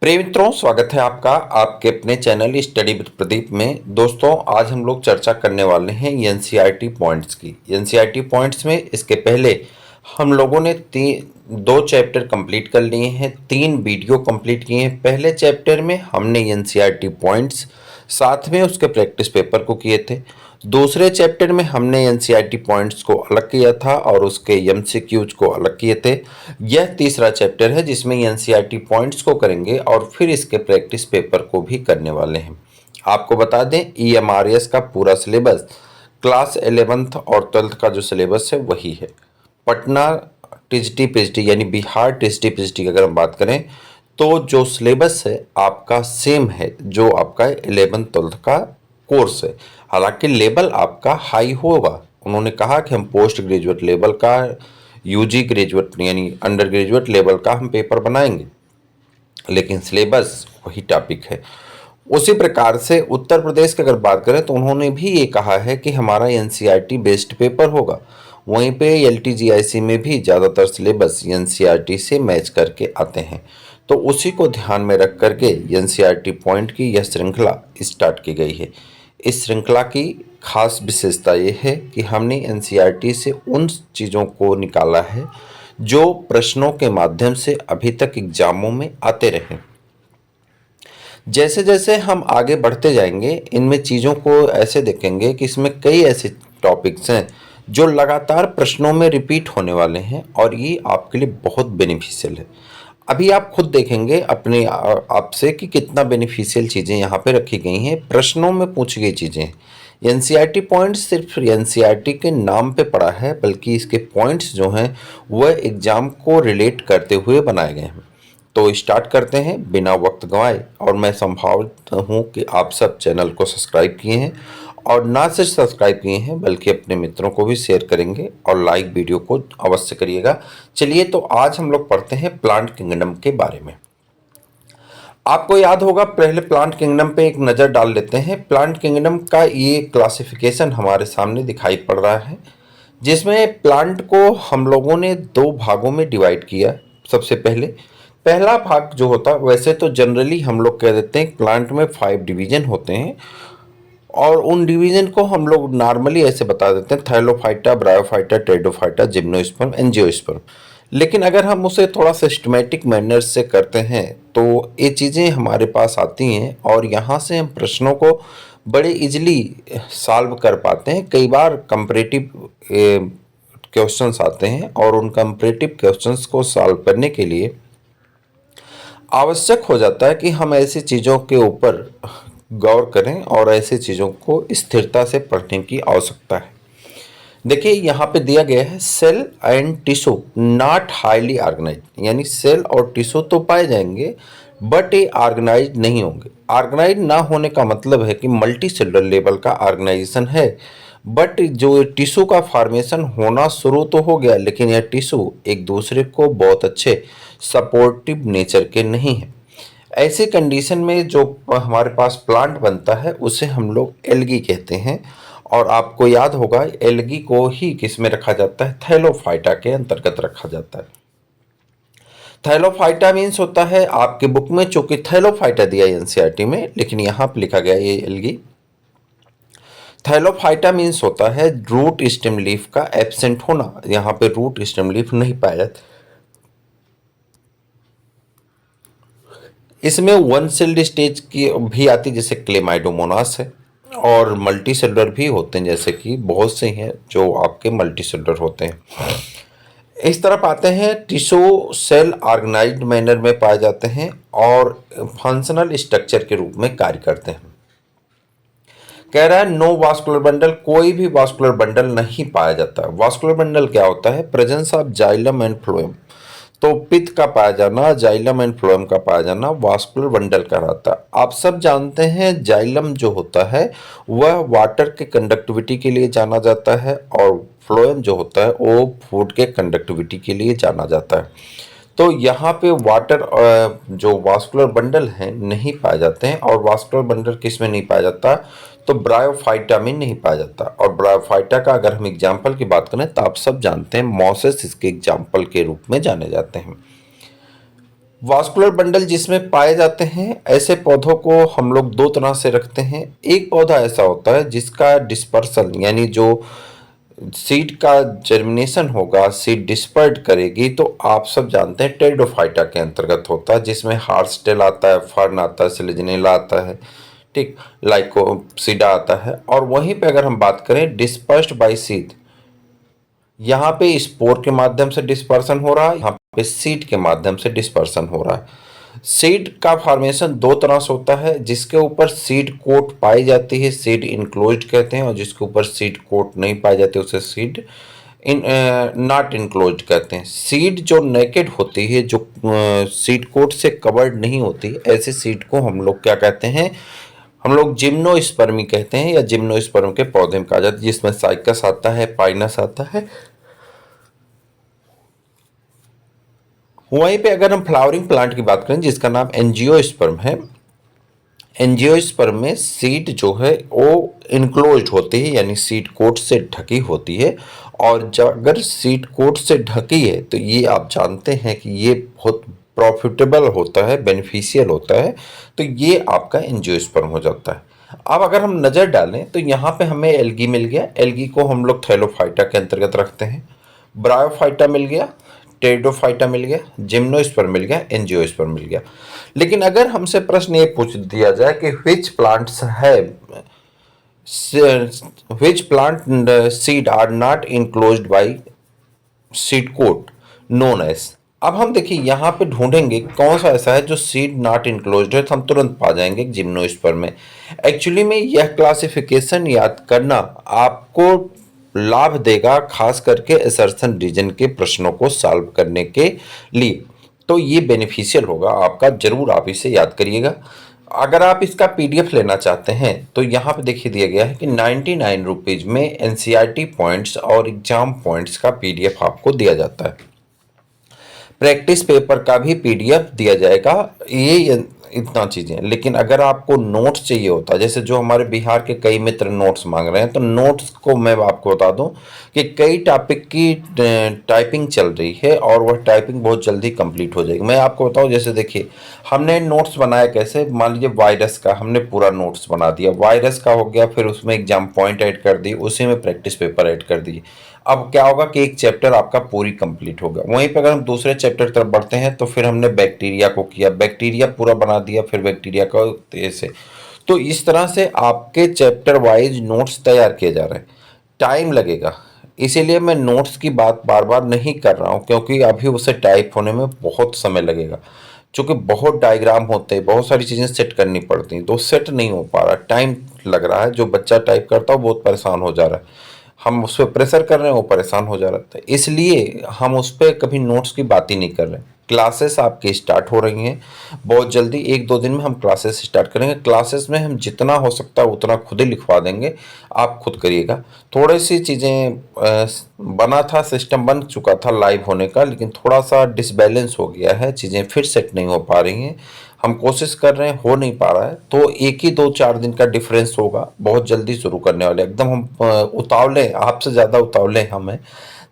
प्रिय मित्रों, स्वागत है आपका आपके अपने चैनल स्टडी विद प्रदीप में। दोस्तों, आज हम लोग चर्चा करने वाले हैं एनसीईआरटी पॉइंट्स की। एनसीईआरटी पॉइंट्स में इसके पहले हम लोगों ने दो चैप्टर कंप्लीट कर लिए हैं, 3 वीडियो कंप्लीट किए हैं। पहले चैप्टर में हमने एनसीईआरटी पॉइंट्स साथ में उसके प्रैक्टिस पेपर को किए थे। दूसरे चैप्टर में हमने एनसीईआरटी पॉइंट्स को अलग किया था और उसके एमसीक्यूज को अलग किए थे। यह तीसरा चैप्टर है जिसमें एनसीईआरटी पॉइंट्स को करेंगे और फिर इसके प्रैक्टिस पेपर को भी करने वाले हैं। आपको बता दें, ईएमआरएस का पूरा सिलेबस क्लास 11th और 12th का जो सिलेबस है वही है। पटना टीजीटी पीजीटी यानी बिहार टीजीटी पीजीटी की अगर हम बात करें तो जो सिलेबस है आपका सेम है जो आपका 11th 12th का कोर्स है। हालांकि लेवल आपका हाई होगा। उन्होंने कहा कि हम पोस्ट ग्रेजुएट लेवल का, यूजी ग्रेजुएट यानी अंडर ग्रेजुएट लेवल का हम पेपर बनाएंगे, लेकिन सिलेबस वही टॉपिक है। उसी प्रकार से उत्तर प्रदेश की अगर बात करें तो उन्होंने भी ये कहा है कि हमारा एनसीईआरटी बेस्ड पेपर होगा। वहीं पे एलटीजीआईसी में भी ज़्यादातर सिलेबस एनसीईआरटी से मैच करके आते हैं। तो उसी को ध्यान में रख करके एनसीईआरटी पॉइंट की यह श्रृंखला स्टार्ट की गई है। इस श्रृंखला की खास विशेषता ये है कि हमने एनसीईआरटी से उन चीज़ों को निकाला है जो प्रश्नों के माध्यम से अभी तक एग्जामों में आते रहे। जैसे जैसे हम आगे बढ़ते जाएंगे इनमें चीज़ों को ऐसे देखेंगे कि इसमें कई ऐसे टॉपिक्स हैं जो लगातार प्रश्नों में रिपीट होने वाले हैं और ये आपके लिए बहुत बेनिफिशियल है। अभी आप खुद देखेंगे अपने आपसे कि कितना बेनिफिशियल चीज़ें यहाँ पे रखी गई हैं, प्रश्नों में पूछी गई चीज़ें। एनसीईआरटी पॉइंट्स सिर्फ एनसीईआरटी के नाम पे पड़ा है, बल्कि इसके पॉइंट्स जो हैं वह एग्ज़ाम को रिलेट करते हुए बनाए गए हैं। तो स्टार्ट करते हैं बिना वक्त गंवाए। और मैं संभावित हूँ कि आप सब चैनल को सब्सक्राइब किए हैं और ना सिर्फ सब्सक्राइब किए हैं बल्कि अपने मित्रों को भी शेयर करेंगे और लाइक वीडियो को अवश्य करिएगा। चलिए, तो आज हम लोग पढ़ते हैं प्लांट किंगडम के बारे में। आपको याद होगा, पहले प्लांट किंगडम पे एक नज़र डाल लेते हैं। प्लांट किंगडम का ये क्लासिफिकेशन हमारे सामने दिखाई पड़ रहा है, जिसमें प्लांट को हम लोगों ने 2 भागों में डिवाइड किया। सबसे पहला भाग जो होता है, वैसे तो जनरली हम लोग कह देते हैं प्लांट में 5 डिवीजन होते हैं और उन डिवीजन को हम लोग नॉर्मली ऐसे बता देते हैं: थाइलोफाइटा, ब्रायोफाइटा, टेरिडोफाइटा, जिम्नोस्पर्म, एंजियोस्पर्म। लेकिन अगर हम उसे थोड़ा सिस्टमेटिक मैनर से करते हैं तो ये चीज़ें हमारे पास आती हैं और यहाँ से हम प्रश्नों को बड़े इजीली सॉल्व कर पाते हैं। कई बार कंपैरेटिव क्वेश्चंस आते हैं और उन कंपैरेटिव क्वेश्चंस को सॉल्व करने के लिए आवश्यक हो जाता है कि हम ऐसी चीज़ों के ऊपर गौर करें और ऐसी चीज़ों को स्थिरता से पढ़ने की आवश्यकता है। देखिए, यहाँ पे दिया गया है cell and tissue not highly organise, यानी सेल और टिश्यू तो पाए जाएंगे बट ये ऑर्गेनाइज नहीं होंगे। ऑर्गेनाइज ना होने का मतलब है कि मल्टी सेलुलर लेवल का ऑर्गेनाइजेशन है, बट जो टिश्यू का फॉर्मेशन होना शुरू तो हो गया, लेकिन यह टिश्यू एक दूसरे को बहुत अच्छे सपोर्टिव नेचर के नहीं है। ऐसी कंडीशन में जो हमारे पास प्लांट बनता है उसे हम लोग एल्गी कहते हैं। और आपको याद होगा, एल्गी को ही किस में रखा जाता है? थैलोफाइटा के अंतर्गत रखा जाता है। थैलोफाइटा मीन्स होता है, आपके बुक में चूंकि थैलोफाइटा दिया है एनसीईआरटी में, लेकिन यहाँ पे लिखा गया ये एल्गी। थैलोफाइटा मीन्स होता है रूट स्टेम लीफ का एब्सेंट होना। यहाँ पे रूट स्टेम लीफ नहीं पाया जाता। इसमें वन सेल्ड स्टेज की भी आती, जैसे क्लेमाइडोमोनास है, और मल्टी सेलुलर भी होते हैं, जैसे कि बहुत से हैं जो आपके मल्टी सेलुलर होते हैं। इस तरफ आते हैं, टिश्यू सेल ऑर्गेनाइज्ड मैनर में पाए जाते हैं और फंक्शनल स्ट्रक्चर के रूप में कार्य करते हैं। कह रहा है नो वास्कुलर बंडल, कोई भी वास्कुलर बंडल नहीं पाया जाता। वास्कुलर बंडल क्या होता है? Presence of xylem and phloem. तो पित्त का पाया जाना, जाइलम एंड फ्लोएम का पाया जाना वास्कुलर बंडल कहलाता है। आप सब जानते हैं जाइलम जो होता है वह वाटर के कंडक्टिविटी के लिए जाना जाता है और फ्लोएम जो होता है वो फूड के कंडक्टिविटी के लिए जाना जाता है। तो यहाँ पे वाटर जो वास्कुलर बंडल हैं नहीं पाए जाते हैं। और वास्कुलर बंडल किस में नहीं पाया जाता? तो ब्रायोफाइटा में नहीं पाया जाता। और ब्रायोफाइटा का अगर हम एग्जाम्पल की बात करें तो आप सब जानते हैं मॉसेस इसके एग्जाम्पल के रूप में जाने जाते हैं। वास्कुलर बंडल जिसमें पाए जाते हैं, ऐसे पौधों को हम लोग दो तरह से रखते हैं। एक पौधा ऐसा होता है जिसका डिस्पर्सल यानी जो सीड का जर्मिनेशन होगा, सीड डिस्पर्ट करेगी, तो आप सब जानते हैं टेरिडोफाइटा के अंतर्गत होता है, जिसमें हार्सटेल आता है, फर्न आता है, सिलेजनेला आता है, ठीक, लाइकोसिडा आता है। और वहीं पे अगर हम बात करें डिस्पर्स्ड बाय सीड, यहाँ पे स्पोर के माध्यम से डिस्पर्सन हो रहा है, यहाँ पे सीड के माध्यम से डिस्पर्सन हो रहा है। सीड का फॉर्मेशन दो तरह से होता है, जिसके ऊपर सीड कोट पाई जाती है सीड इनक्लोज्ड कहते हैं, और जिसके ऊपर सीड कोट नहीं पाई जाती उसे सीड इन नॉट इनक्लोज्ड कहते हैं। सीड जो नेकेड होती है, जो सीड कोट से कवर्ड नहीं होती, ऐसे सीड को हम लोग क्या कहते हैं, हम लोग जिम्नोस्पर्मी कहते हैं, या जिम्नोस्पर्म के पौधे में कहा जाता है, जिसमें साइकस आता है, पाइनस आता है। वहीं पे अगर हम फ्लावरिंग प्लांट की बात करें जिसका नाम एंजियोस्पर्म है, एंजियोस्पर्म में सीड जो है वो इनक्लोज्ड होती है, यानी सीड कोट से ढकी होती है। और जब अगर सीड कोट से ढकी है तो ये आप जानते हैं कि ये बहुत प्रॉफिटेबल होता है, बेनिफिशियल होता है, तो ये आपका एंजियोस्पर्म हो जाता है। अब अगर हम नज़र डालें तो यहाँ पे हमें एल्गी मिल गया, एल्गी को हम लोग थैलोफाइटा के अंतर्गत रखते हैं। ब्रायोफाइटा मिल गया, टेरिडोफाइटा मिल गया, जिम्नोस्पर्म मिल गया, एंजियोस्पर्म मिल गया। लेकिन अगर हमसे प्रश्न ये पूछ दिया जाए कि विच प्लांट्स है, which plant seed are not enclosed by seed coat known as, अब हम देखिए यहाँ पे ढूंढेंगे कौन सा ऐसा है जो सीड नॉट इनक्लोज्ड है, तो हम तुरंत पा जाएंगे जिम्नोस्पर्म में। एक्चुअली में यह क्लासिफिकेशन याद करना आपको लाभ देगा, खास करके असर्शन रीजन के प्रश्नों को सॉल्व करने के लिए, तो ये बेनिफिशियल होगा आपका, जरूर आप इसे याद करिएगा। अगर आप इसका पीडीएफ लेना चाहते हैं तो यहाँ पे देखिए दिया गया है कि 99 रुपीज़ में एनसीईआरटी पॉइंट्स और एग्जाम पॉइंट्स का पीडीएफ आपको दिया जाता है। प्रैक्टिस पेपर का भी पीडीएफ दिया जाएगा, ये इतना चीज़ें। लेकिन अगर आपको नोट्स चाहिए होता है, जैसे जो हमारे बिहार के कई मित्र नोट्स मांग रहे हैं, तो नोट्स को मैं आपको बता दूं कि कई टॉपिक की टाइपिंग चल रही है और वह टाइपिंग बहुत जल्दी कंप्लीट हो जाएगी। मैं आपको बताऊं, जैसे देखिए हमने नोट्स बनाया कैसे, मान लीजिए वायरस का हमने पूरा नोट्स बना दिया, वायरस का हो गया, फिर उसमें एग्जाम पॉइंट ऐड कर दिए, उसी में प्रैक्टिस पेपर ऐड कर दिए। अब क्या होगा कि एक चैप्टर आपका पूरी कंप्लीट होगा। वहीं पर अगर हम दूसरे चैप्टर की तरफ बढ़ते हैं तो फिर हमने बैक्टीरिया को किया, बैक्टीरिया पूरा बना दिया, फिर बैक्टीरिया का ऐसे, तो इस तरह से आपके चैप्टर वाइज नोट्स तैयार किए जा रहे हैं। टाइम लगेगा, इसीलिए मैं नोट्स की बात बार बार नहीं कर रहा हूँ, क्योंकि अभी उसे टाइप होने में बहुत समय लगेगा, क्योंकि बहुत डायग्राम होते हैं, बहुत सारी चीज़ें सेट करनी पड़ती हैं, तो सेट नहीं हो पा रहा, टाइम लग रहा है। जो बच्चा टाइप करता है बहुत परेशान हो जा रहा है, हम उस पर प्रेशर कर रहे हैं, वो परेशान हो जा रहा था, इसलिए हम उस पर कभी नोट्स की बात ही नहीं कर रहे। क्लासेस आपकी स्टार्ट हो रही हैं बहुत जल्दी, एक दो दिन में हम क्लासेस स्टार्ट करेंगे। क्लासेस में हम जितना हो सकता है उतना खुद ही लिखवा देंगे, आप खुद करिएगा। थोड़ी सी चीज़ें बना था, सिस्टम बन चुका था लाइव होने का, लेकिन थोड़ा सा डिसबैलेंस हो गया है, चीज़ें फिर सेट नहीं हो पा रही हैं। हम कोशिश कर रहे हैं, हो नहीं पा रहा है, तो एक ही 2-4 दिन का डिफरेंस होगा, बहुत जल्दी शुरू करने वाले एकदम हम उतावले, आपसे ज़्यादा उतावले हम हैं,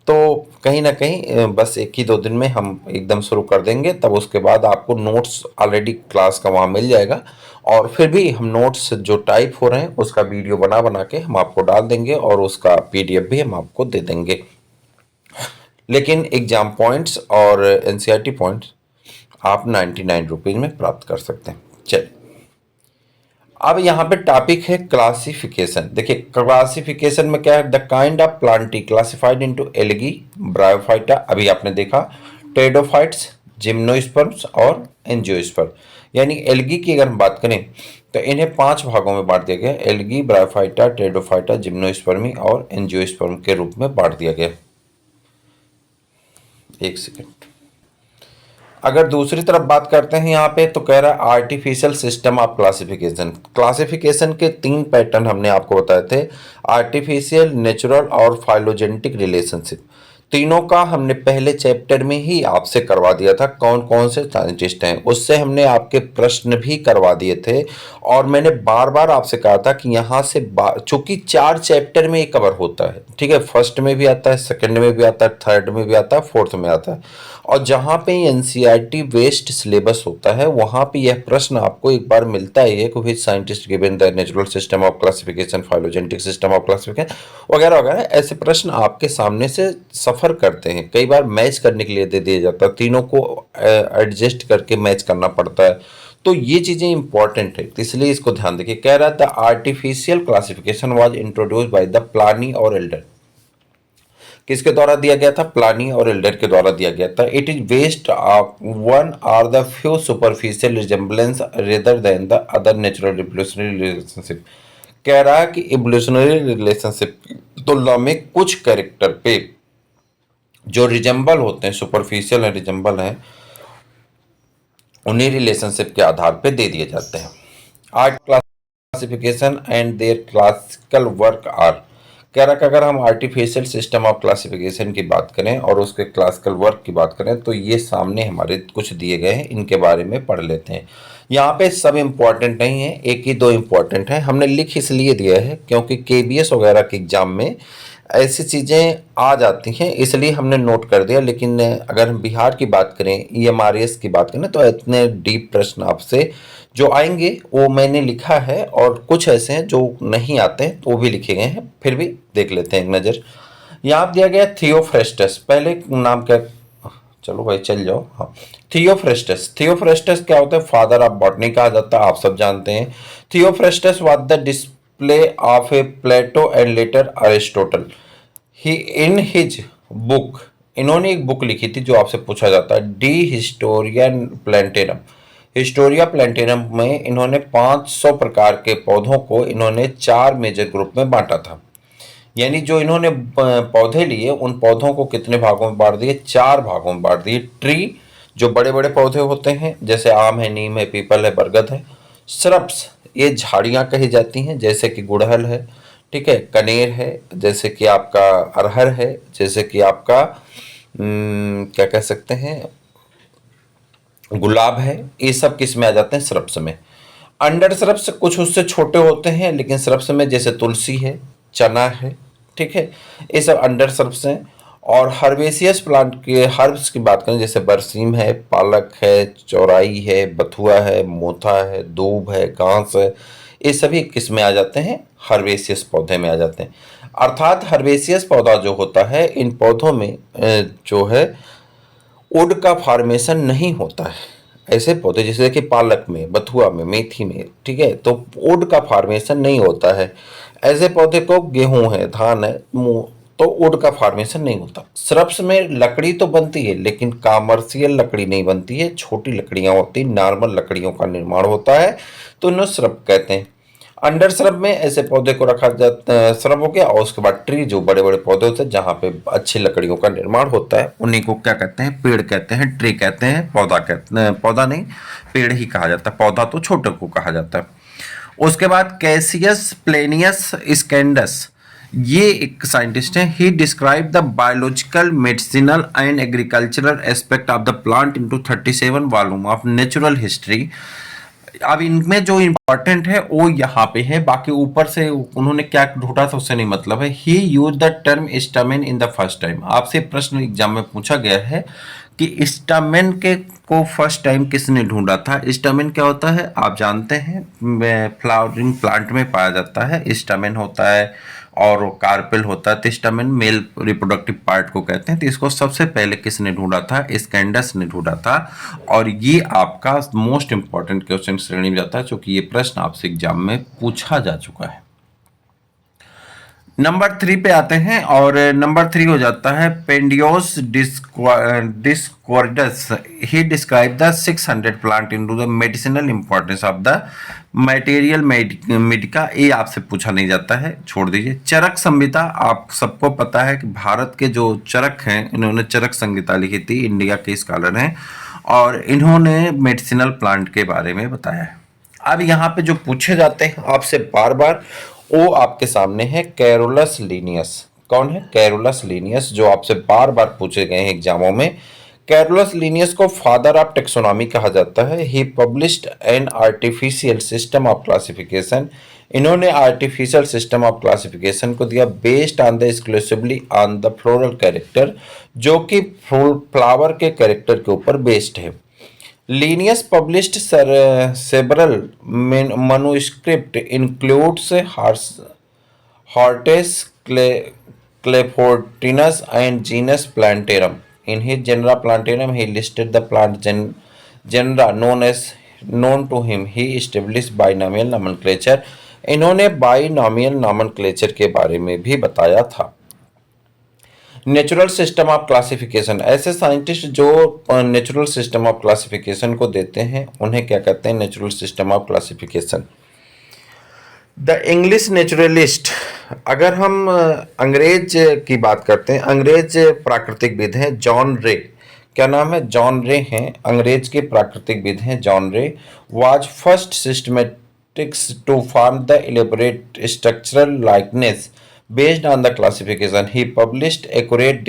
तो कहीं ना कहीं बस एक ही 2 दिन में हम एकदम शुरू कर देंगे। तब उसके बाद आपको नोट्स ऑलरेडी क्लास का वहाँ मिल जाएगा, और फिर भी हम नोट्स जो टाइप हो रहे हैं उसका वीडियो बना बना के हम आपको डाल देंगे, और उसका पीडीएफ भी हम आपको दे देंगे। लेकिन एग्जाम पॉइंट्स और एनसीईआरटी पॉइंट्स आप 99 रुपीज़ में प्राप्त कर सकते हैं। चलिए, अब यहाँ पे टॉपिक है क्लासिफिकेशन। देखिए क्लासिफिकेशन में क्या है, the kind of Plantae classified into algae, bryophyta, अभी आपने देखा, टेरिडोफाइट्स, जिम्नोस्पर्म्स और एंजियोस्पर्म। यानी एल्गी की अगर हम बात करें तो इन्हें 5 भागों में बांट दिया गया, एल्गी, ब्रायोफाइटा, टेरिडोफाइटा, जिम्नोस्पर्मी और एंजियोस्पर्म के रूप में बांट दिया गया। एक सेकेंड, अगर दूसरी तरफ बात करते हैं यहाँ पे, तो कह रहा है artificial system of classification. Classification के 3 पैटर्न हमने आपको बताए थे, आर्टिफिशियल, नेचुरल और फाइलोजेनेटिक रिलेशनशिप। तीनों का हमने पहले चैप्टर में ही आपसे करवा दिया था, कौन कौन से साइंटिस्ट हैं, उससे हमने आपके प्रश्न भी करवा दिए थे। और मैंने बार बार आपसे कहा था कि यहाँ से चूंकि 4 चैप्टर में ये कवर होता है, ठीक है, फर्स्ट में भी आता है, सेकंड में भी आता है, थर्ड में भी आता है, फोर्थ में आता है। और जहाँ पे एनसीईआरटी वेस्ट सिलेबस होता है वहाँ पे यह प्रश्न आपको एक बार मिलता ही है कि which scientist given the natural system of classification, phylogenetic system of classification, वगैरह वगैरह। ऐसे प्रश्न आपके सामने से सफ़र करते हैं, कई बार मैच करने के लिए दे दिया जाता है, तीनों को एडजस्ट करके मैच करना पड़ता है। तो ये चीज़ें इंपॉर्टेंट है, इसलिए इसको ध्यान देखिए। कह रहा था artificial classification was introduced by the Pliny और एल्डर। किसके द्वारा दिया गया था? प्लानी और एल्डर के द्वारा दिया गया था। It is based of one or the few superficial resemblance rather than the other natural evolutionary relationship. कह रहा है कि इवोल्यूशनरी रिलेशनशिप की तुलना में कुछ कैरेक्टर पे जो रिजेंबल होते हैं, सुपरफिशियल है, रिजेंबल हैं, उन्हीं रिलेशनशिप के आधार पे दे दिए जाते हैं। Art classification and their classical work are. कह रहा कि अगर हम आर्टिफिशियल सिस्टम ऑफ क्लासिफिकेशन की बात करें और उसके क्लासिकल वर्क की बात करें तो ये सामने हमारे कुछ दिए गए हैं, इनके बारे में पढ़ लेते हैं। यहाँ पे सब इम्पॉर्टेंट नहीं है, एक ही दो इम्पॉर्टेंट है। हमने लिख इसलिए दिया है क्योंकि केबीएस वगैरह के एग्जाम में ऐसी चीज़ें आ जाती हैं, इसलिए हमने नोट कर दिया। लेकिन अगर हम बिहार की बात करें, ईएमआरएस की बात करें, तो इतने डीप प्रश्न आपसे जो आएंगे वो मैंने लिखा है, और कुछ ऐसे हैं जो नहीं आते हैं तो वो भी लिखे गए हैं, फिर भी देख लेते हैं एक नज़र। यहाँ दिया गया थियोफ्रेस्टस, पहले नाम क्या, चलो भाई चल जाओ। हाँ, थियोफ्रेस्टस। थियोफ्रेस्टस क्या होता है? फादर ऑफ बॉटनी कहा जाता है, आप सब जानते हैं। Theophrastus was the display of a Plato and later Aristotle. He in his book, इन्होंने एक बुक लिखी थी जो आपसे पूछा जाता है, D Historia plantarum. Historia plantarum में इन्होंने 500 प्रकार के पौधों को इन्होंने 4 मेजर ग्रुप में बांटा था। यानी जो इन्होंने पौधे लिए उन पौधों को कितने भागों में बांट दिए? 4 भागों में बांट दिए। ट्री, जो बड़े बड़े पौधे होते हैं, जैसे आम है, नीम है, पीपल है, बरगद है। श्रब्स, ये झाड़ियाँ कही जाती हैं, जैसे कि गुड़हल है, ठीक है, कनेर है, जैसे कि आपका अरहर है, जैसे कि आपका क्या कह सकते हैं, गुलाब है। ये सब किस में आ जाते हैं? श्रब्स में। अंडर श्रब्स कुछ उससे छोटे होते हैं, लेकिन श्रब्स में जैसे तुलसी है, चना है, ठीक है, ये सब अंडर श्रब्स हैं। और हर्बेसियस प्लांट के हर्ब्स की बात करें, जैसे बरसीम है, पालक है, चौराई है, बथुआ है, मोथा है, दूब है, घास है, ये सभी किस में आ जाते हैं? हर्बेसियस पौधे में आ जाते हैं। अर्थात हर्बेसियस पौधा जो होता है, इन पौधों में जो है वुड का फॉर्मेशन नहीं होता है। ऐसे पौधे जैसे कि पालक में, बथुआ में, मेथी में, ठीक है, तो वुड का फॉर्मेशन नहीं होता है। ऐसे पौधे को गेहूं है, धान है, मूंग, तो वुड का फॉर्मेशन नहीं होता। श्रब्स में लकड़ी तो बनती है लेकिन कॉमर्शियल लकड़ी नहीं बनती है, छोटी लकड़ियां होती, नॉर्मल लकड़ियों का निर्माण होता है, तो इन्हें श्रब कहते हैं। अंडर श्रब में ऐसे पौधे को रखा जाता है, श्रब हो गया। और उसके बाद ट्री, जो बड़े बड़े पौधे होते हैं जहाँ पे अच्छी लकड़ियों का निर्माण होता है, उन्हीं को क्या कहते हैं? पेड़ कहते हैं, ट्री कहते हैं, पौधा कहते हैं, पौधा नहीं, पेड़ ही कहा जाता है, पौधा तो छोटे को कहा जाता है। उसके बाद कैसियस प्लेनियस स्कैंडस, ये एक साइंटिस्ट हैं। He describe the biological, medicinal and agricultural aspect of the plant into 37 volume of natural history. अब इनमें जो इम्पोर्टेंट है वो यहाँ पे है, बाकी ऊपर से उन्होंने क्या ढूंढा था उससे नहीं मतलब है। He use the term stamen in the first time. आपसे प्रश्न एग्जाम में पूछा गया है कि स्टामेन के को फर्स्ट टाइम किसने ढूंढा था? स्टामेन क्या होता है? आप जानते हैं, फ्लावरिंग प्लांट में पाया जाता है, स्टामेन होता है और कार्पेल होता है। तो स्टामेन मेल रिप्रोडक्टिव पार्ट को कहते हैं। तो इसको सबसे पहले किसने ढूंढा था? स्कैंडस ने ढूंढा था। और ये आपका मोस्ट इंपॉर्टेंट क्वेश्चन श्रेणी में जाता है, क्योंकि ये प्रश्न आपसे एग्जाम में पूछा जा चुका है। नंबर 3 पे आते हैं, और नंबर 3 हो जाता है Pedanius Dioscorides. He describe the 600 plant into the medicinal importance of the material medica. ये आपसे पूछा नहीं जाता है, छोड़ दीजिए। चरक संहिता, आप सबको पता है कि भारत के जो चरक हैं, इन्होंने चरक संहिता लिखी थी, इंडिया के स्कॉलर हैं, और इन्होंने मेडिसिनल प्लांट के बारे में बताया है। अब यहाँ पे जो पूछे जाते हैं आपसे बार बार, वो आपके सामने है कैरोलस लीनियस। कौन है? कैरोलस लिनियस, जो आपसे बार बार पूछे गए हैं एग्जामों में। कैरोलस लिनियस को फादर ऑफ टेक्सोनॉमी कहा जाता है। He published an artificial system of classification. इन्होंने आर्टिफिशियल सिस्टम ऑफ क्लासिफिकेशन को दिया based on the exclusively on the floral character, जो कि फ्लावर के कैरेक्टर के ऊपर बेस्ड है। Linnaeus published several manuscripts, includes Hortus Clephotinus and genus Plantarum. In his genera Plantarum, he listed the plant genera known to him. He established binomial nomenclature. इन्होंने binomial nomenclature के बारे में भी बताया था। नेचुरल सिस्टम ऑफ क्लासिफिकेशन, ऐसे scientist जो natural system of classification को देते हैं उन्हें क्या कहते हैं? Natural system of classification. The English naturalist, अगर हम अंग्रेज की बात करते हैं, अंग्रेज प्राकृतिकविद हैं जॉन रे। क्या नाम है? जॉन रे हैं, अंग्रेज के प्राकृतिकविद हैं John Ray. Was first systematics to form the elaborate structural likeness based on the classification. He published accurate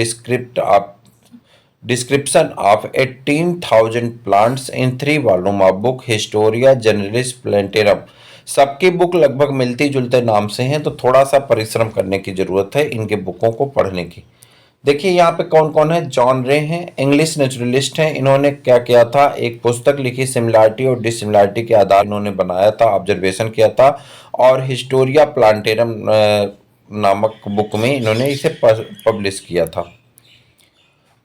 description of 18,000 plants in 3 volume of book Historia Generalis Plantarum. सबकी बुक लगभग मिलती जुलते नाम से हैं, तो थोड़ा सा परिश्रम करने की जरूरत है इनके बुकों को पढ़ने की। देखिए यहाँ पे कौन कौन है? जॉन रे हैं, इंग्लिश नेचुरलिस्ट हैं। इन्होंने क्या किया था? एक पुस्तक लिखी, सिमिलैरिटी और डिसिमिलैरिटी के आधार इन्होंने बनाया था, ऑब्जर्वेशन किया था, और हिस्टोरिया प्लांटेरम नामक बुक में इन्होंने इसे पब्लिश किया था।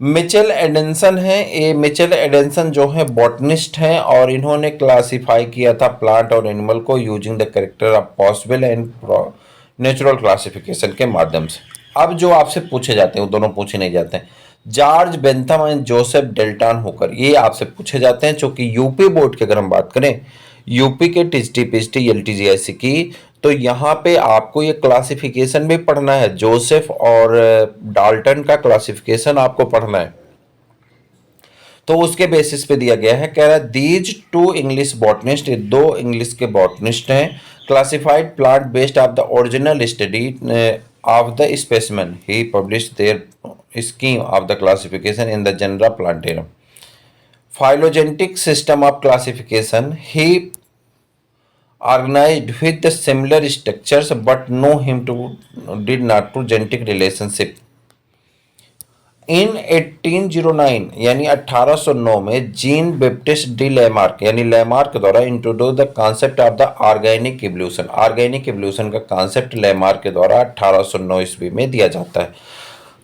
मिचेल एडेंसन है, ये मिचेल एडेंसन जो है बॉटनिस्ट हैं, और इन्होंने क्लासिफाई किया था प्लांट और एनिमल को using the character of possible and natural classification के माध्यम से। अब जो आपसे पूछे जाते हैं वो दोनों पूछे नहीं जाते हैं। George Bentham and Joseph Dalton Hooker, ये आपसे पूछे जाते हैं, जो कि यूपी बोर्ड की अगर हम बात करें, यूपी के टीजीटी पीजीटी एलटीजीएससी की, तो यहाँ पे आपको ये क्लासिफिकेशन भी पढ़ना है। जोसेफ और डाल्टन का क्लासिफिकेशन आपको पढ़ना है, तो उसके बेसिस पे दिया गया है। कह रहा है दीज टू इंग्लिश बॉटनिस्ट, ये 2 इंग्लिश के बॉटनिस्ट हैं, classified plant based of the original study of the specimen. He published their scheme of the classification in the genera plantarum. Phylogenetic system of classification, he organized with the similar structures but did not to genetic relationship. In 1809 यानी 1809 में Jean Baptiste D Lamarck यानी Lamarck द्वारा introduce the concept of the organic evolution. Organic evolution का concept Lamarck के द्वारा 1809 ईस्वी में दिया जाता है।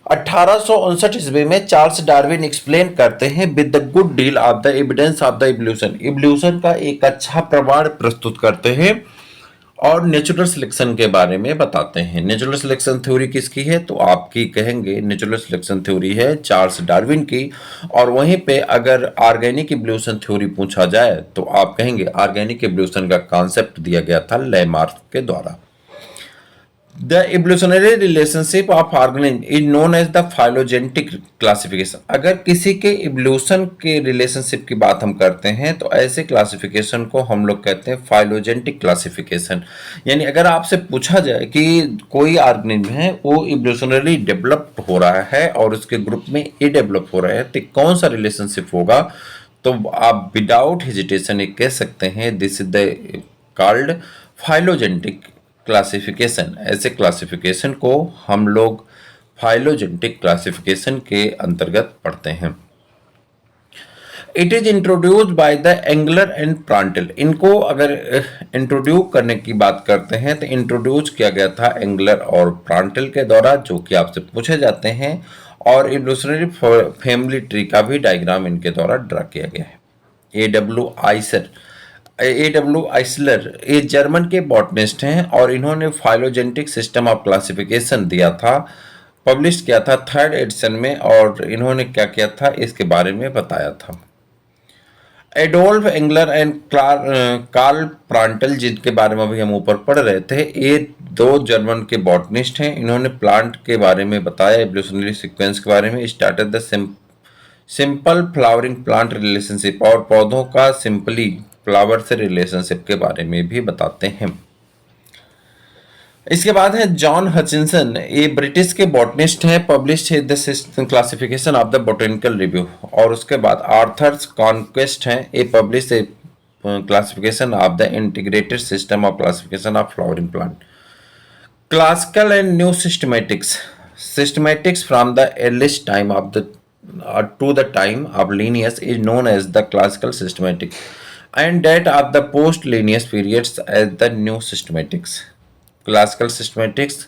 1859 ईस्वी में चार्ल्स डार्विन एक्सप्लेन करते हैं with the good deal of the evidence of the evolution. Evolution का एक अच्छा प्रमाण प्रस्तुत करते हैं और नेचुरल सिलेक्शन के बारे में बताते हैं। नेचुरल सिलेक्शन थ्योरी किसकी है? तो आपकी कहेंगे नेचुरल सिलेक्शन थ्योरी है चार्ल्स डार्विन की। और वहीं पे अगर ऑर्गेनिक इवोल्यूशन थ्योरी पूछा जाए तो आप कहेंगे ऑर्गेनिक इवोल्यूशन का कॉन्सेप्ट दिया गया था लैमार्क के द्वारा। The evolutionary relationship of organism is known as the phylogenetic classification। अगर किसी के इवोल्यूशन के रिलेशनशिप की बात हम करते हैं तो ऐसे क्लासिफिकेशन को हम लोग कहते हैं फाइलोजेनेटिक क्लासिफिकेशन। यानी अगर आपसे पूछा जाए कि कोई ऑर्गेनिज्म है वो इवोल्यूशनरी डेवलप्ड हो रहा है और उसके ग्रुप में ये डेवलप हो रहा है, तो कौन सा रिलेशनशिप होगा? तो आप विदाउट हेजिटेशन ये कह सकते हैं this is the called phylogenetic classification. ऐसे क्लासिफिकेशन को हम लोग फाइलोजेनेटिक क्लासिफिकेशन के अंतर्गत पढ़ते हैं। It is introduced by the Engler and Prantl. इनको अगर इंट्रोड्यूस करने की बात करते हैं तो इंट्रोड्यूस किया गया था एंगलर और प्रांटल के द्वारा, जो कि आपसे पूछे जाते हैं। और इवोल्यूशनरी फैमिली ट्री का भी डायग्राम इनके द्वारा ड्रा किया गया है। A.W. आइसलर ये जर्मन के बॉटनिस्ट हैं और इन्होंने फाइलोजेनेटिक सिस्टम ऑफ क्लासिफिकेशन दिया था, पब्लिश किया था 3rd एडिशन में। और इन्होंने क्या किया था इसके बारे में बताया था। Adolf Engler and Karl Prantl, जिनके बारे में अभी हम ऊपर पढ़ रहे थे, ये 2 जर्मन के बॉटनिस्ट हैं। इन्होंने प्लांट के बारे में बताया, एवोल्यूशनरी सीक्वेंस के बारे में। Started the simple flowering plant relationship, और पौधों का सिंपली फ्लावर से रिलेशनशिप के बारे में भी बताते हैं। इसके बाद है जॉन हचिंसन, ये ब्रिटिश के बॉटनिस्ट हैं, पब्लिश है the classification of the botanical review. और उसके बाद आर्थर्स कॉन्क्वेस्ट हैं, ये पब्लिश है classification of the integrated system of classification of flowering plant. Classical and new systematics from the earliest time of the to the time of Linnaeus is known as the classical systematics, and that of the post Linnaeus periods as the new systematics. Classical systematics,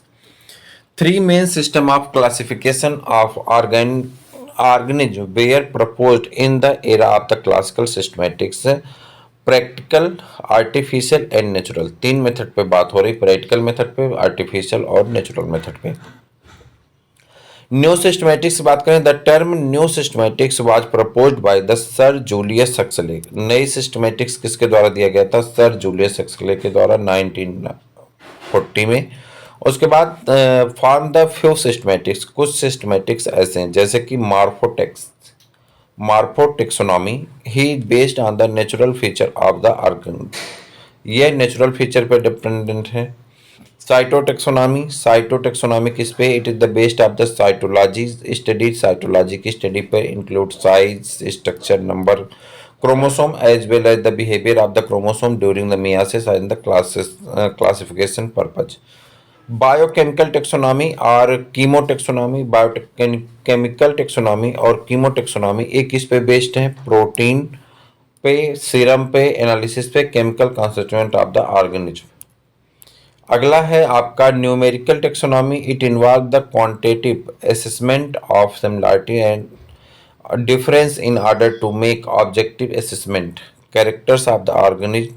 three main system of classification of organism were proposed in the era of the classical systematics: practical, artificial and natural. तीन method पे बात हो रही, practical method पे, artificial और natural method पे। New systematics की बात करें, the term new systematics was proposed by the sir Julius Huxley. नई सिस्टमैटिक्स किसके द्वारा दिया गया था? सर जूलियस हक्सले के द्वारा 1940 में। उसके बाद फॉर्म द फ्यू सिस्टमैटिक्स, कुछ सिस्टमैटिक्स ऐसे हैं जैसे कि morphotaxonomy he based on the natural feature of the organ, ये नेचुरल फीचर पे डिपेंडेंट है। साइटोटेक्सोनॉमी किस पे? It is the based of the cytology study, cytology की स्टडी पे, include size, structure, number, chromosome as well as the behaviour of the chromosome during the meiosis and the classification purpose. Biochemical taxonomy और chemotaxonomy, biochemical taxonomy और कीमोटेक्सोनॉमी एक किस पे based है? Protein पे, serum पे, एनालिसिस पे, chemical constituent of the organism. अगला है आपका numerical taxonomy, it involve the quantitative assessment of similarity and difference in order to make objective assessment. Characters of the organism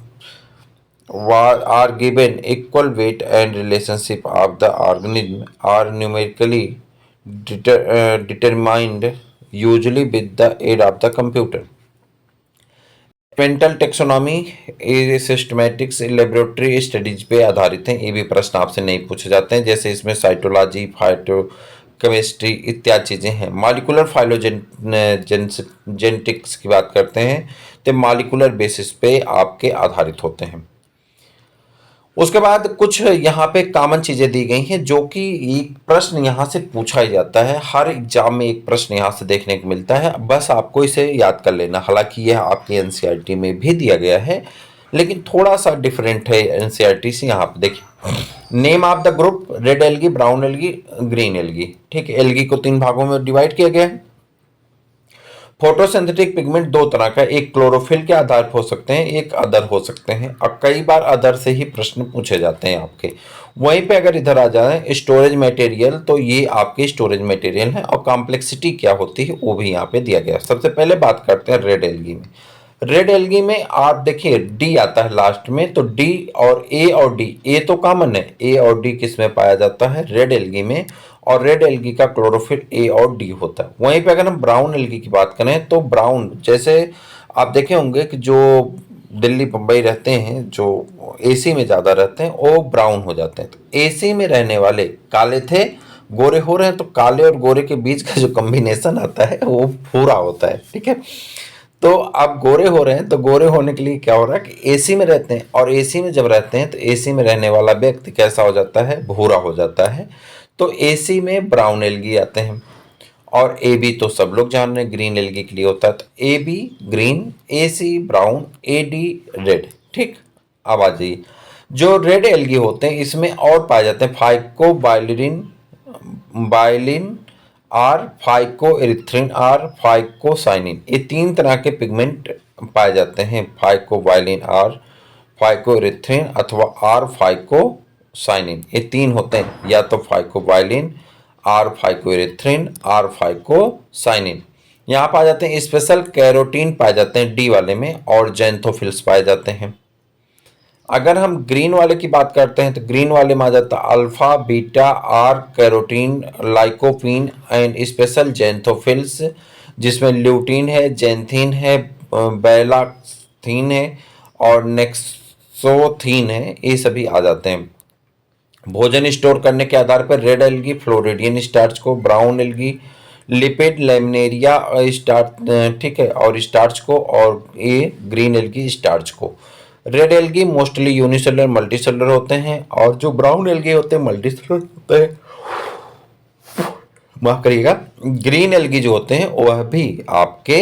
are given equal weight and relationship of the organism are numerically determined, usually with the aid of the computer. Experimental taxonomy systematics laboratory studies पे आधारित हैं। ये भी प्रश्न आपसे नहीं पूछे जाते हैं, जैसे इसमें साइटोलॉजी, फाइटो केमिस्ट्री इत्यादि चीज़ें हैं। मॉलिकुलर फाइलोजेनेटिक्स की बात करते हैं तो मॉलिकुलर बेसिस पे आपके आधारित होते हैं। उसके बाद कुछ यहाँ पे कॉमन चीजें दी गई हैं जो कि एक प्रश्न यहाँ से पूछा ही जाता है, हर एग्जाम में एक प्रश्न यहाँ से देखने को मिलता है, बस आपको इसे याद कर लेना। हालांकि यह आपके एनसीईआरटी में भी दिया गया है लेकिन थोड़ा सा डिफरेंट है एनसीईआरटी से। यहाँ पे देखिए, name of the group, red algae, brown algae, green algae. ठीक है, एल्गी को तीन भागों में डिवाइड किया गया है। फोटोसिंथेटिक पिगमेंट दो तरह का, एक क्लोरोफिल के आधार पर हो सकते हैं, एक अदर हो सकते हैं, और कई बार अदर से ही प्रश्न पूछे जाते हैं आपके। वहीं पे अगर इधर आ जाए स्टोरेज मटेरियल, तो ये आपके स्टोरेज मटेरियल है और कॉम्प्लेक्सिटी क्या होती है वो भी यहाँ पे दिया गया है। सबसे पहले बात करते हैं रेड एल्गी में। रेड एल्गी में आप देखिए डी आता है लास्ट में, तो डी और डी, ए तो कॉमन है, ए और डी किस में पाया जाता है? रेड एल्गी में। और रेड एल्गी का क्लोरोफिल ए और डी होता है। वहीं पे अगर हम ब्राउन एल्गी की बात करें तो ब्राउन, जैसे आप देखे होंगे कि जो दिल्ली बम्बई रहते हैं, जो एसी में ज़्यादा रहते हैं, वो ब्राउन हो जाते हैं। तो एसी में रहने वाले काले थे, गोरे हो रहे हैं, तो काले और गोरे के बीच का जो कॉम्बिनेशन आता है वो भूरा होता है। ठीक है, तो आप गोरे हो रहे हैं तो गोरे होने के लिए क्या हो रहा है कि एसी में रहते हैं, और एसी में जब रहते हैं तो एसी में रहने वाला व्यक्ति कैसा हो जाता है? भूरा हो जाता है। तो एसी में ब्राउन एल्गी आते हैं। और ए बी तो सब लोग जान रहे हैं ग्रीन एल्गी के लिए होता है, तो A B green, A C brown, A D red. ठीक, अब आ जाइए, जो रेड एल्गी होते हैं इसमें और पाए जाते हैं phycobilin or, phycoerythrin or, phycocyanin. ये तीन तरह के पिगमेंट पाए जाते हैं, phycobilin or, phycoerythrin अथवा आर फाइकोसाइनिन। ये तीन होते हैं, या तो phycobilin, or phycoerythrin, or phycocyanin. यहाँ पाए जाते हैं स्पेशल कैरोटीन पाए जाते हैं डी वाले में, और जैंथोफिल्स पाए जाते हैं। अगर हम ग्रीन वाले की बात करते हैं तो ग्रीन वाले में आ जाता है alpha, beta, or carotene, lycopene and special xanthophylls, जिसमें ल्यूटीन है, जैंथीन है, बेलाथीन है और नेक्सोथीन है, ये सभी आ जाते हैं। भोजन स्टोर करने के आधार पर रेड एल्गी फ्लोरिडियन स्टार्च को, brown algae lipid laminaria starch, ठीक है, और स्टार्च को, और ये ग्रीन एल्गी स्टार्च को। Red algae mostly unicellular multicellular होते हैं, और जो ब्राउन एल्गी होते हैं मल्टीसेलुलर होते हैं। माफ करिएगा, ग्रीन एल्गी जो होते हैं वह भी आपके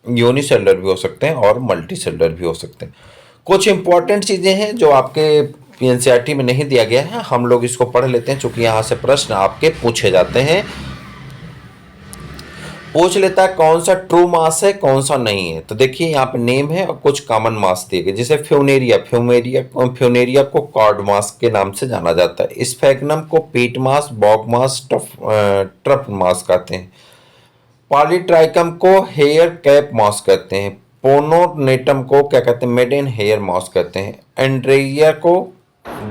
यूनिसेलुलर भी हो सकते हैं और मल्टी सेलुलर भी हो सकते हैं। कुछ इंपॉर्टेंट चीज़ें हैं जो आपके एनसीईआरटी में नहीं दिया गया है, हम लोग इसको पढ़ लेते हैं क्योंकि यहाँ से प्रश्न आपके पूछे जाते हैं। पूछ लेता है कौन सा ट्रू मास है कौन सा नहीं है। तो देखिए यहाँ पे नेम है और कुछ कॉमन मास दिए गए, जैसे फ्यूनेरिया फ्यूनेरिया फ्यूनेरिया को कॉर्ड मास के नाम से जाना जाता है। स्फेगनम को पीट मास, बॉग मास, ट्रफ मास कहते हैं। पॉलीट्राइकम को हेयर कैप मॉस कहते हैं। पोनोनेटम को क्या कहते हैं, मेडेन हेयर मॉस कहते हैं। एंड्रेरिया को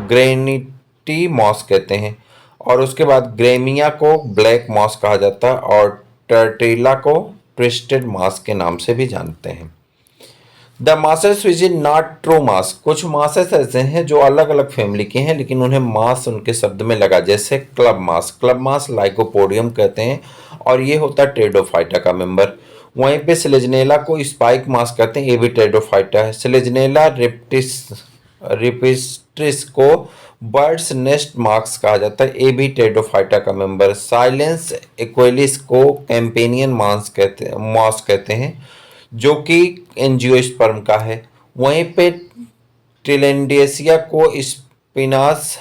ग्रेनिटी मॉस कहते हैं, और उसके बाद ग्रेमिया को ब्लैक मॉस कहा जाता है, और टर्टेला को ट्विस्टेड मॉस के नाम से भी जानते हैं। The masses which is not true mass, कुछ मासेस ऐसे हैं जो अलग अलग फैमिली के हैं लेकिन उन्हें मास उनके शब्द में लगा, जैसे क्लब मास। क्लब मास लाइकोपोडियम कहते हैं और ये होता है टेरिडोफाइटा का मेंबर। वहीं पे सिलेजनेला को स्पाइक मास कहते हैं, ये भी टेरिडोफाइटा है। सिलेजनेला रिपिस्ट्रिस को बर्ड्स नेस्ट मार्क्स कहा जाता है, ये भी टेरिडोफाइटा का मेंबर। साइलेंस इक्वेलिस को कैंपेनियन मॉस कहते हैं जो कि एंजियोस्पर्म का है। वहीं पे टिलेंडियसिया को स्पिनास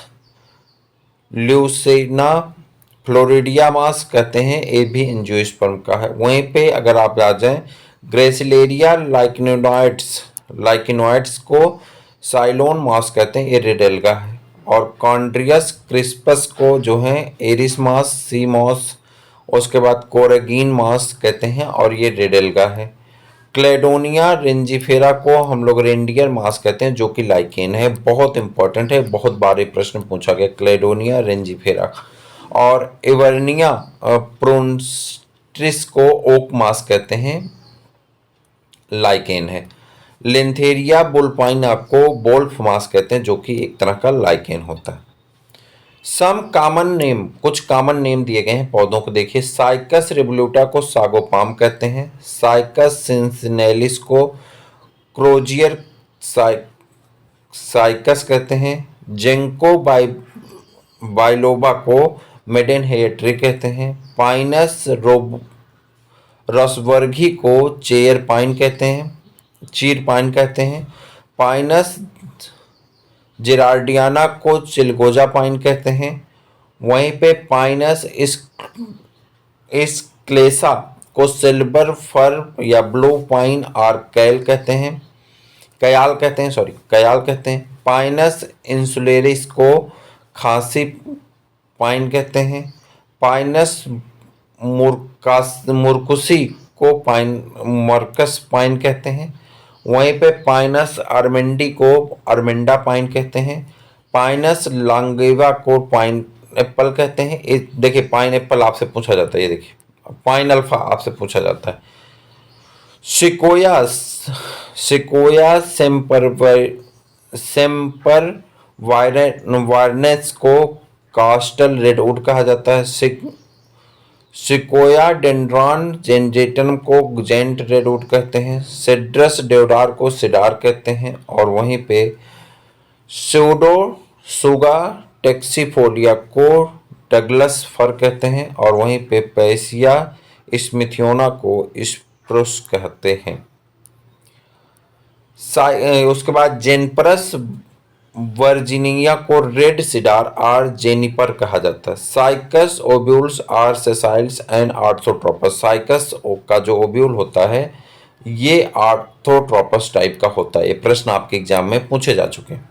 ल्यूसिना फ्लोरिडिया मास कहते हैं, ये भी एंजियोस्पर्म का है। वहीं पे अगर आप आ जाएं ग्रेसिलेरिया लाइकिनोइड्स को साइलोन मास कहते हैं, ये रेडेल्गा है। और कॉन्ड्रियस क्रिस्पस को जो है एरिस मास, सी मॉस, उसके बाद कोरेगीन मास कहते हैं और ये रेडेल्गा है। क्लेडोनिया रेंजिफेरा को हम लोग रेंडियर मास कहते हैं जो कि लाइकेन है, बहुत इंपॉर्टेंट है, बहुत बार ये प्रश्न पूछा गया, क्लेडोनिया रेंजिफेरा। और एवर्निया प्रोन्स्ट्रिस को ओक मास कहते हैं, लाइकेन है। लिंथेरिया बुलपाइन आपको बोल्फ मास कहते हैं जो कि एक तरह का लाइकेन होता है। सम कॉमन नेम, कुछ कॉमन नेम दिए गए हैं पौधों को देखिए। साइकस रिवोल्यूटा को सागोपाम कहते हैं। साइकस सिंसिनेलिस को क्रोजियर साइकस कहते हैं। जेंको बाइलोबा को मेडेन हेयर ट्री कहते हैं। पाइनस रसवर्गी को चेयर पाइन कहते हैं, चीर पाइन कहते हैं। पाइनस जेरार्डियाना को चिलगोजा पाइन कहते हैं। वहीं पे पाइनस इस क्लेसा को सिल्वर फर या ब्लू पाइन और कयाल कहते हैं, कयाल कहते हैं। पाइनस इंसुलेरिस को खांसी पाइन कहते हैं। पाइनस मुरकुसी को मर्कस पाइन कहते हैं। वहीं पे पाइनस आर्मेंडी को आर्मेंडा पाइन कहते हैं। पाइनस लांगेवा को पाइन एप्पल कहते हैं। देखिए पाइन एप्पल आपसे पूछा जाता है, ये देखिए पाइन अल्फा आपसे पूछा जाता है। सिकोया सेम्पर वायरनेस को कास्टल रेडवुड कहा जाता है। सिकोया डेंड्रॉन जेंजेटम को जेंट रेडवुड कहते हैं। सिड्रस देवदार को सिडार कहते हैं। और वहीं पे सुगा टेक्सीफोलिया को डगलस फर कहते हैं। और वहीं पे पैसिया स्मिथियोना को स्प्रूस कहते हैं। उसके बाद जेनपरस वर्जीनिया को रेड सिडार और जेनिपर कहा जाता है। Cycas ovules are sessiles and orthotropous, Cycas का जो ओब्यूल होता है ये आर्थोट्रोपस टाइप का होता है, ये प्रश्न आपके एग्जाम में पूछे जा चुके हैं।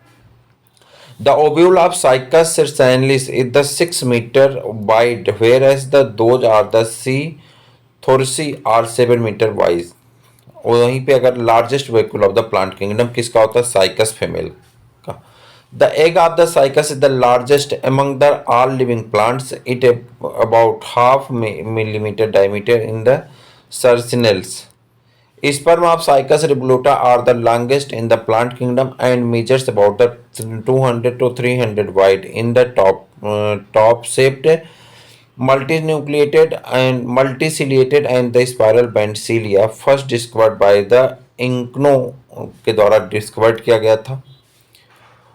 The ovule of Cycas circinalis is the 6 metre wide where as the those are the C thouarsii are 7 metre wide. वहीं पे अगर largest vehicle of the plant kingdom किसका होता है, साइकस फीमेल का। The egg of the cycas is the largest among the all living plants. It about half millimeter diameter in the cercinales. Sperm of Cycas revoluta are the longest in the plant kingdom and measures about the 200 to 300 wide in the top shaped, multinucleated and multiciliated and the spiral band cilia first discovered by the के द्वारा discovered किया गया था।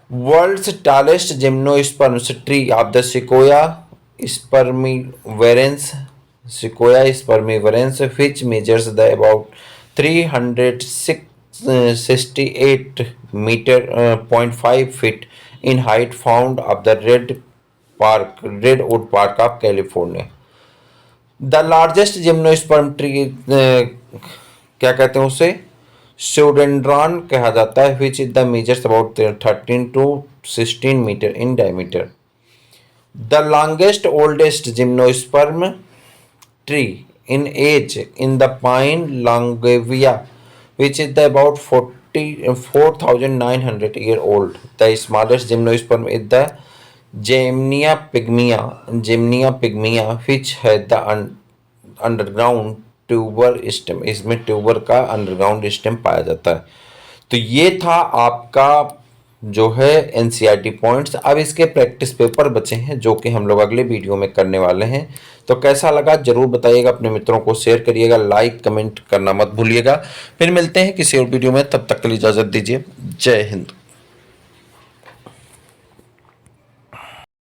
World's tallest gymnosperms tree of the Sequoia sempervirens, Sequoia sempervirens, which measures the about 368 meter 0.5 feet in height, found of the Redwood Park of California. The largest gymnosperm tree क्या कहते हैं उसे, सोडेंड्रॉन कहा जाता है, which is the measures about 13 to 16 metres in diameter. The longest oldest gymnosperm tree in age in the pine longaviia, which is the about 4,900 year old. The smallest gymnosperm is the Gymnea pygmea, which has the underground tuber stem, इसमें tuber का underground stem पाया जाता है। तो ये था आपका जो है एनसीईआरटी पॉइंट्स। अब इसके प्रैक्टिस पेपर बचे हैं जो कि हम लोग अगले वीडियो में करने वाले हैं। तो कैसा लगा जरूर बताइएगा, अपने मित्रों को शेयर करिएगा, लाइक कमेंट करना मत भूलिएगा। फिर मिलते हैं किसी और वीडियो में, तब तक के लिए इजाजत दीजिए। जय हिंद।